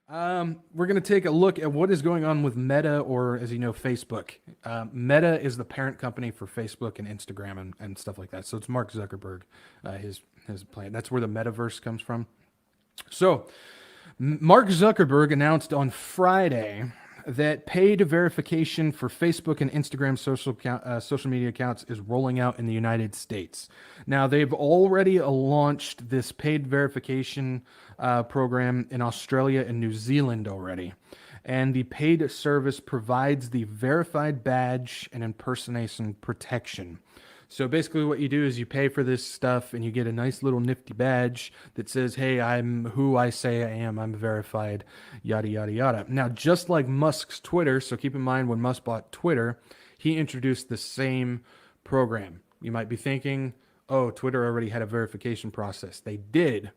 We're going to take a look at what is going on with Meta, or as you know, Facebook. Meta is the parent company for Facebook and Instagram and stuff like that. So it's Mark Zuckerberg, his plan. That's where the metaverse comes from. So Mark Zuckerberg announced on Friday that paid verification for Facebook and Instagram social media accounts is rolling out in the United States. Now, they've already launched this paid verification program in Australia and New Zealand already. And the paid service provides the verified badge and impersonation protection. So basically what you do is you pay for this stuff and you get a nice little nifty badge that says, hey, I'm who I say I am. I'm verified, yada, yada, yada. Now, just like Musk's Twitter, so keep in mind when Musk bought Twitter, he introduced the same program. You might be thinking, oh, Twitter already had a verification process. They did,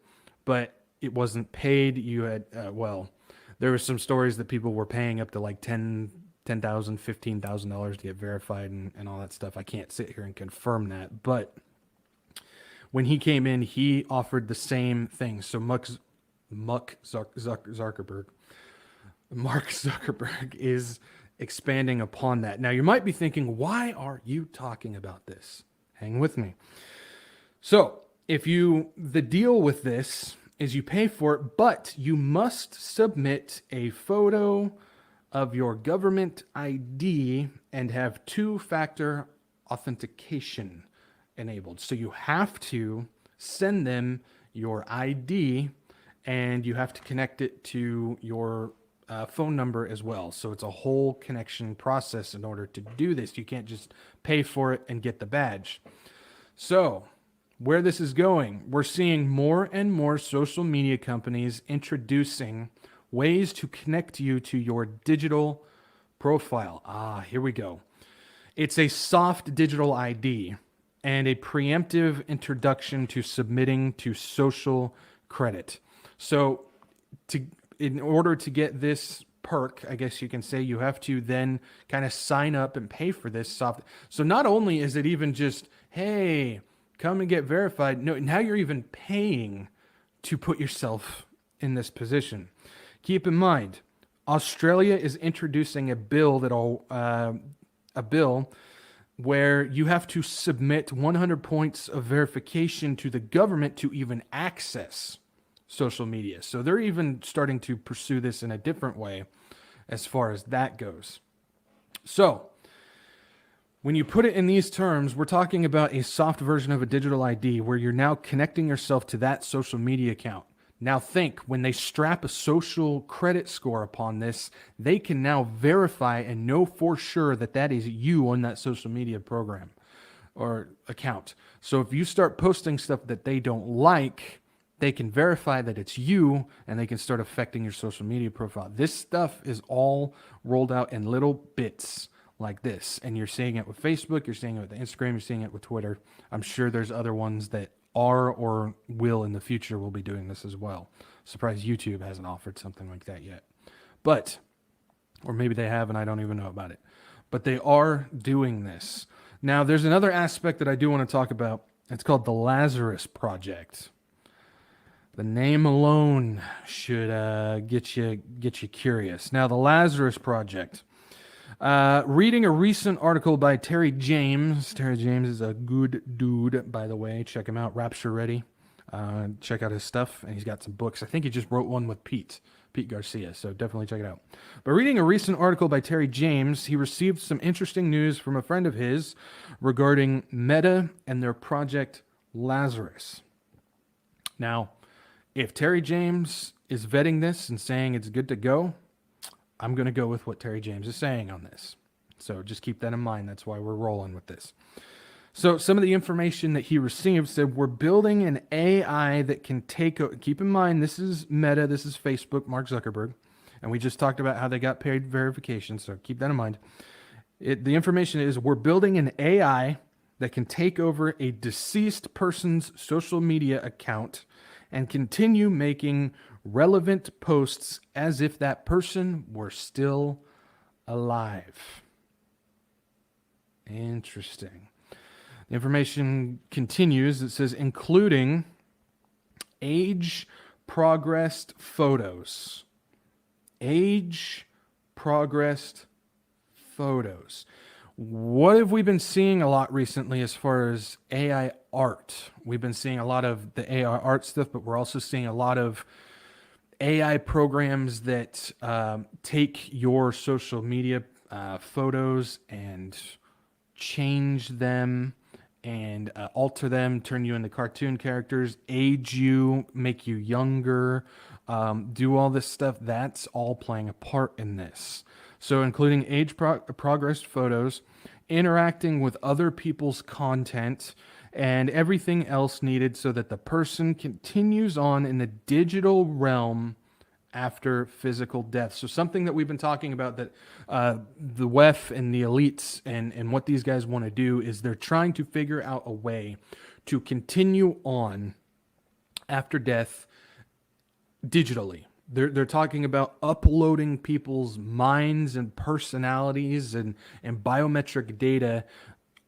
but it wasn't paid. You had, there were some stories that people were paying up to like $10,000, $15,000 to get verified and all that stuff. I can't sit here and confirm that, but when he came in, he offered the same thing. So Mark Zuckerberg is expanding upon that. Now you might be thinking, why are you talking about this? Hang with me. So the deal with this is you pay for it, but you must submit a photo of your government ID and have two-factor authentication enabled. So you have to send them your ID and you have to connect it to your phone number as well. So it's a whole connection process in order to do this. You can't just pay for it and get the badge. So where this is going, we're seeing more and more social media companies introducing ways to connect you to your digital profile. Here we go. It's a soft digital ID and a preemptive introduction to submitting to social credit. So in order to get this perk, I guess you can say, you have to then kind of sign up and pay for this soft. So not only is it even just, hey, come and get verified. No, now you're even paying to put yourself in this position. Keep in mind, Australia is introducing a bill where you have to submit 100 points of verification to the government to even access social media. So they're even starting to pursue this in a different way as far as that goes. So when you put it in these terms, we're talking about a soft version of a digital ID where you're now connecting yourself to that social media account. Now think, when they strap a social credit score upon this, they can now verify and know for sure that that is you on that social media program or account. So if you start posting stuff that they don't like, they can verify that it's you and they can start affecting your social media profile. This stuff is all rolled out in little bits like this. And you're seeing it with Facebook, you're seeing it with Instagram, you're seeing it with Twitter. I'm sure there's other ones that are or will in the future will be doing this as well. Surprised YouTube hasn't offered something like that yet. But, or maybe they have and I don't even know about it. But they are doing this. Now, there's another aspect that I do want to talk about. It's called the Lazarus Project. The name alone should get you curious. Now, the Lazarus Project. Reading a recent article by Terry James. Terry James is a good dude, by the way. Check him out, Rapture Ready. Check out his stuff, and he's got some books. I think he just wrote one with Pete Garcia, so definitely check it out. But reading a recent article by Terry James, he received some interesting news from a friend of his regarding Meta and their project Lazarus. Now, if Terry James is vetting this and saying it's good to go, I'm going to go with what Terry James is saying on this. So just keep that in mind. That's why we're rolling with this. So some of the information that he received said, we're building an AI that can keep in mind, this is Meta, this is Facebook, Mark Zuckerberg, and we just talked about how they got paid verification, so keep that in mind. The information is, we're building an AI that can take over a deceased person's social media account and continue making relevant posts as if that person were still alive. Interesting. The information continues. It says, including age-progressed photos. age progressed photos. What have we been seeing a lot recently as far as AI art? We've been seeing a lot of the AI art stuff, but we're also seeing a lot of AI programs that take your social media photos and change them and alter them, turn you into cartoon characters, age you, make you younger, do all this stuff. That's all playing a part in this. So, including progress photos, interacting with other people's content, and everything else needed so that the person continues on in the digital realm after physical death. So something that we've been talking about that the WEF and the elites and what these guys want to do is they're trying to figure out a way to continue on after death digitally. They're talking about uploading people's minds and personalities and biometric data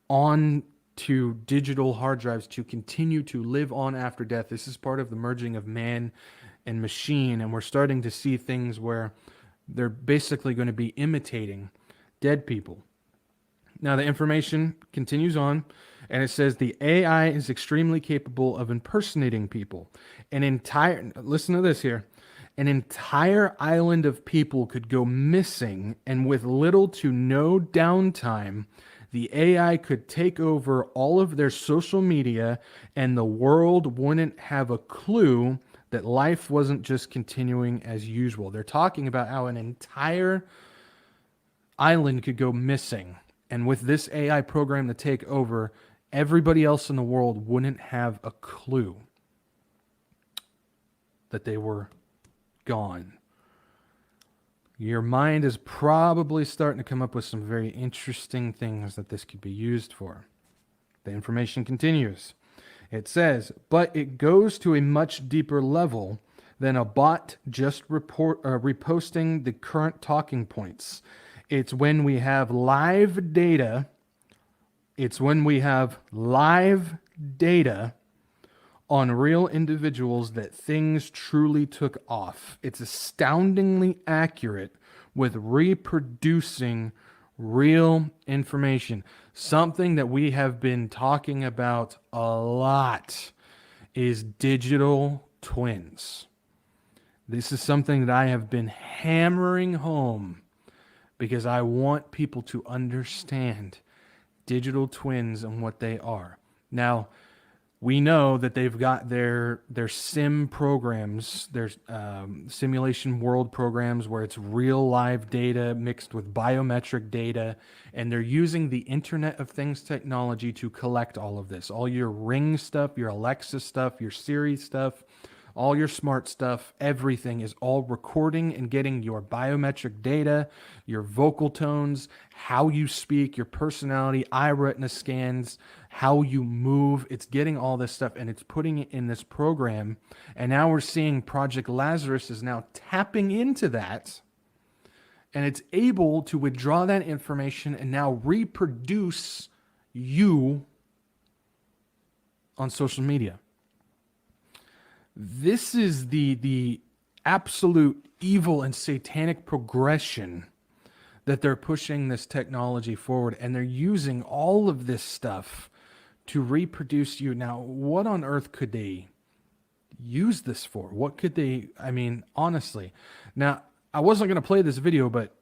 on to digital hard drives to continue to live on after death. This is part of the merging of man and machine, and we're starting to see things where they're basically going to be imitating dead people. Now the information continues on, and it says the AI is extremely capable of impersonating people. Listen to this here, an entire island of people could go missing, and with little to no downtime, the AI could take over all of their social media, and the world wouldn't have a clue that life wasn't just continuing as usual. They're talking about how an entire island could go missing. And with this AI program to take over, everybody else in the world wouldn't have a clue that they were gone. Your mind is probably starting to come up with some very interesting things that this could be used for. The information continues. It says, but it goes to a much deeper level than a bot just reposting the current talking points. It's when we have live data. It's when we have live data on real individuals that things truly took off. It's astoundingly accurate with reproducing real information. Something that we have been talking about a lot is digital twins. This is something that I have been hammering home because I want people to understand digital twins and what they are. Now, we know that they've got their sim programs, their simulation world programs where it's real live data mixed with biometric data, and they're using the Internet of Things technology to collect all of this. All your Ring stuff, your Alexa stuff, your Siri stuff, all your smart stuff, everything is all recording and getting your biometric data, your vocal tones, how you speak, your personality, eye retina scans, how you move. It's getting all this stuff and it's putting it in this program. And now we're seeing Project Lazarus is now tapping into that, and it's able to withdraw that information and now reproduce you on social media. This is the absolute evil and satanic progression that they're pushing this technology forward, and they're using all of this stuff to reproduce you. Now, what on earth could they use this for? What could they, I mean, honestly. Now, I wasn't going to play this video, but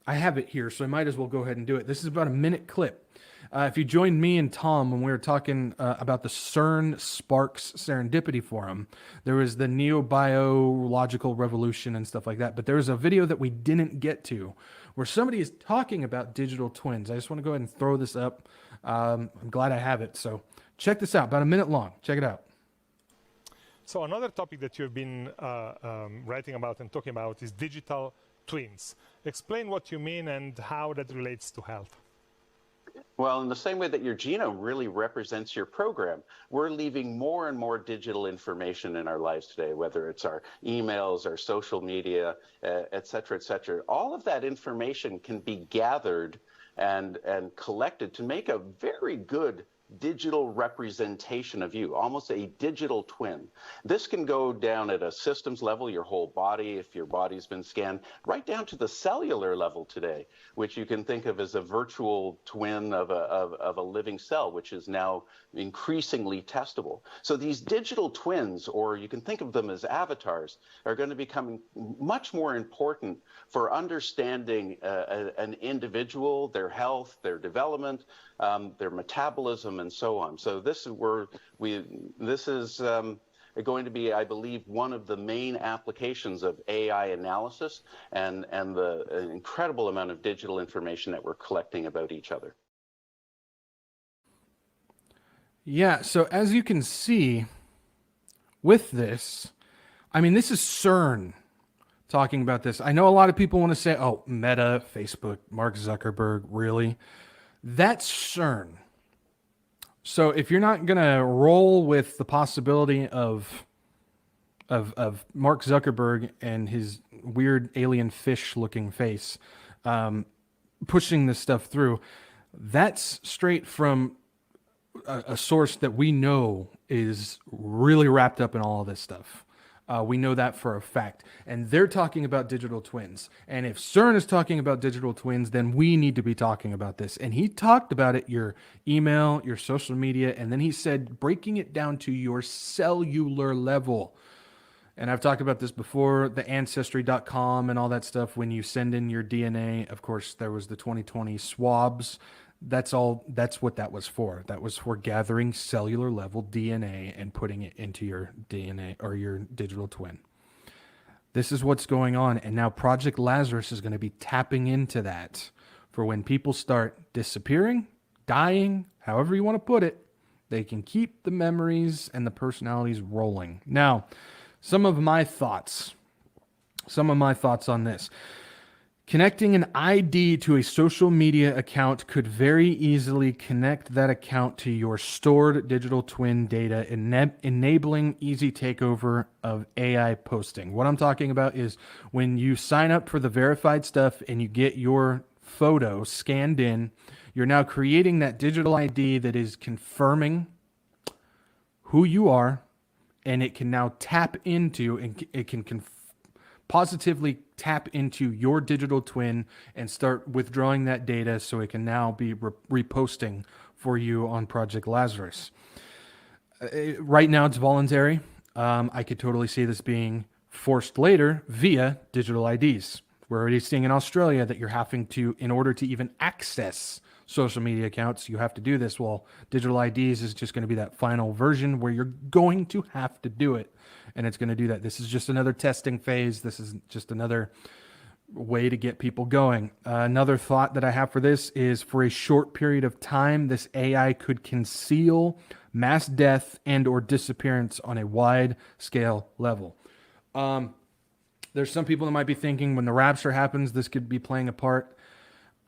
I have it here, so I might as well go ahead and do it. This is about a minute clip. If you joined me and Tom when we were talking about the CERN Sparks Serendipity Forum, there was the neo-biological revolution and stuff like that. But there was a video that we didn't get to where somebody is talking about digital twins. I just want to go ahead and throw this up. I'm glad I have it. So check this out, about a minute long. Check it out. So another topic that you've been writing about and talking about is digital twins. Explain what you mean and how that relates to health. Well, in the same way that your genome really represents your program, we're leaving more and more digital information in our lives today, whether it's our emails, our social media, et cetera, et cetera. All of that information can be gathered and collected to make a very good digital representation of you, almost a digital twin. This can go down at a systems level, your whole body, if your body's been scanned, right down to the cellular level today, which you can think of as a virtual twin of a living cell, which is now increasingly testable. So these digital twins, or you can think of them as avatars, are going to become much more important for understanding an individual, their health, their development, their metabolism, and so on. So this is going to be, I believe, one of the main applications of AI analysis and the incredible amount of digital information that we're collecting about each other. Yeah, so as you can see with this, I mean, this is CERN talking about this. I know a lot of people want to say, oh, Meta, Facebook, Mark Zuckerberg, really? That's CERN. So if you're not going to roll with the possibility of Mark Zuckerberg and his weird alien fish looking face pushing this stuff through, that's straight from a source that we know is really wrapped up in all of this stuff. We know that for a fact. And they're talking about digital twins. And if CERN is talking about digital twins, then we need to be talking about this. And he talked about it, your email, your social media, and then he said breaking it down to your cellular level. And I've talked about this before, the Ancestry.com and all that stuff. When you send in your DNA, of course, there was the 2020 swabs. That's what that was for. That was for gathering cellular level DNA and putting it into your DNA or your digital twin. This is what's going on. And now Project Lazarus is going to be tapping into that for when people start disappearing, dying, however you want to put it, they can keep the memories and the personalities rolling. Now, some of my thoughts on this. Connecting an ID to a social media account could very easily connect that account to your stored digital twin data, enabling easy takeover of AI posting. What I'm talking about is when you sign up for the verified stuff and you get your photo scanned in, you're now creating that digital ID that is confirming who you are, and it can now tap into, and it can positively tap into your digital twin and start withdrawing that data so it can now be reposting for you on Project Lazarus. Right now it's voluntary. I could totally see this being forced later via digital IDs. We're already seeing in Australia that you're having to, in order to even access social media accounts, you have to do this. Well, digital IDs is just going to be that final version where you're going to have to do it. And it's going to do that. This is just another testing phase. This is just another way to get people going. Another thought that I have for this is, for a short period of time, this AI could conceal mass death and or disappearance on a wide scale level. There's some people that might be thinking when the rapture happens, this could be playing a part.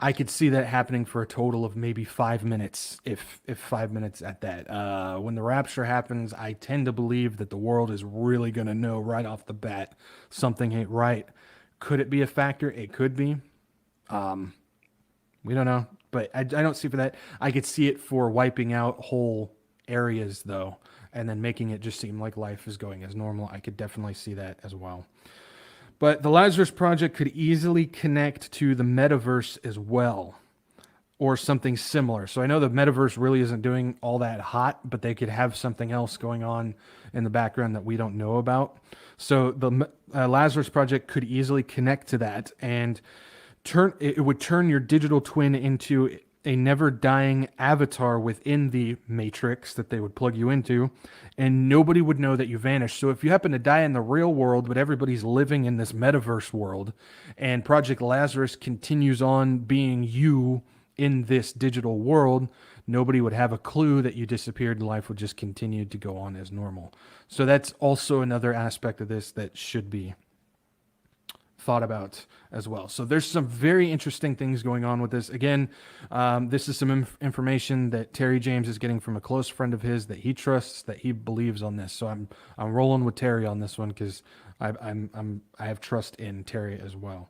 I could see that happening for a total of maybe 5 minutes, if 5 minutes at that. When the rapture happens, I tend to believe that the world is really going to know right off the bat something ain't right. Could it be a factor? It could be. We don't know, but I don't see for that. I could see it for wiping out whole areas, though, and then making it just seem like life is going as normal. I could definitely see that as well. But the Lazarus Project could easily connect to the metaverse as well, or something similar. So I know the metaverse really isn't doing all that hot, but they could have something else going on in the background that we don't know about. So the Lazarus Project could easily connect to that, and it would turn your digital twin into a never-dying avatar within the matrix that they would plug you into, and nobody would know that you vanished. So if you happen to die in the real world, but everybody's living in this metaverse world, and Project Lazarus continues on being you in this digital world, nobody would have a clue that you disappeared, and life would just continue to go on as normal. So that's also another aspect of this that should be thought about as well. So there's some very interesting things going on with this. Again, this is some information that Terry James is getting from a close friend of his that he trusts, that he believes on this. So I'm rolling with Terry on this one because I have trust in Terry as well.